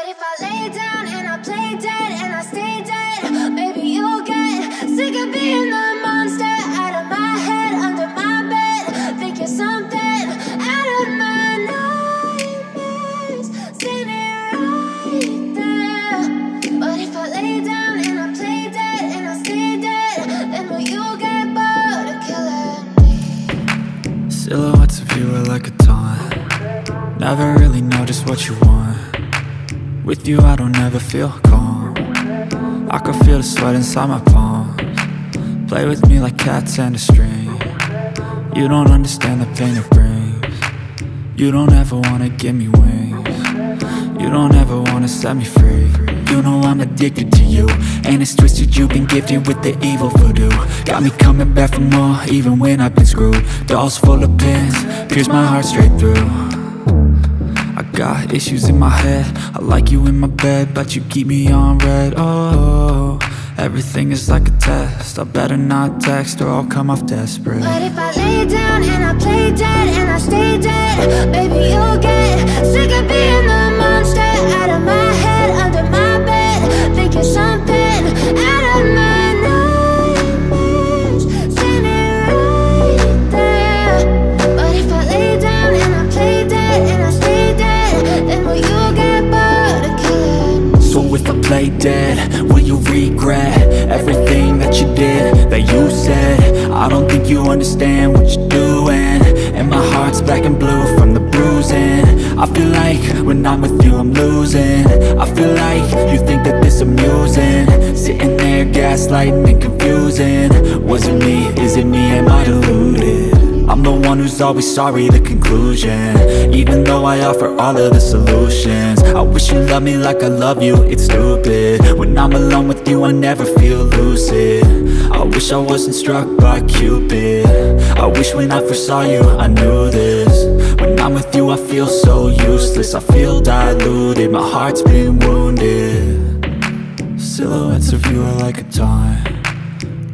if I lay down and I play dead and I stay dead? Maybe you'll get sick of being the monster out of my head, under my bed. Think you're something out of my nightmares, standing right there. But if I lay down and I play dead and I stay dead, then will you get bored of killing me? Silhouettes of you are like a taunt. Never really know just what you want. With you I don't ever feel calm. I can feel the sweat inside my palms. Play with me like cats and a string. You don't understand the pain it brings. You don't ever wanna give me wings. You don't ever wanna set me free. You know I'm addicted to you, and it's twisted, you've been gifted with the evil voodoo. Got me coming back for more, even when I've been screwed. Dolls full of pins, pierce my heart straight through. I got issues in my head, I like you in my bed, but you keep me on red. Oh, everything is like a test, I better not text or I'll come off desperate. But if I lay down and I play dead and I stay dead, baby you'll get sick of being the monster out of my head, under my bed. Think you're something out of my nightmares, standing right there. But if I lay down and I play dead and I stay dead, then will you get bored of killing me? So if I play dead, will you regret everything that you did, that you said? I don't think you understand what you're doing, and my heart's black and blue from the bruising. I feel like when I'm with you I'm losing. I feel like you think that this amusing, sitting there gaslighting and confusing. Was it me? Is it me? Am I deluded? I'm the one who's always sorry, the conclusion, even though I offer all of the solutions. I wish you loved me like I love you, it's stupid. When I'm alone with you I never feel lucid. I wish I wasn't struck by Cupid. I wish when I first saw you I knew this. When I'm with you I feel so useless, I feel diluted, my heart's been wounded. Silhouettes of you are like a taunt.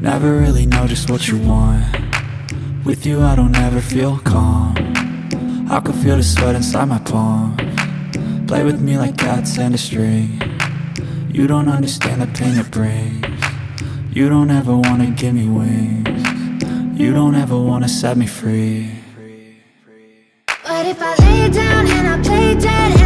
Never really know just what you want. With you I don't ever feel calm. I can feel the sweat inside my palms. Play with me like cats and a string. You don't understand the pain it brings. You don't ever wanna give me wings. You don't ever wanna set me free. But if I lay down and I play dead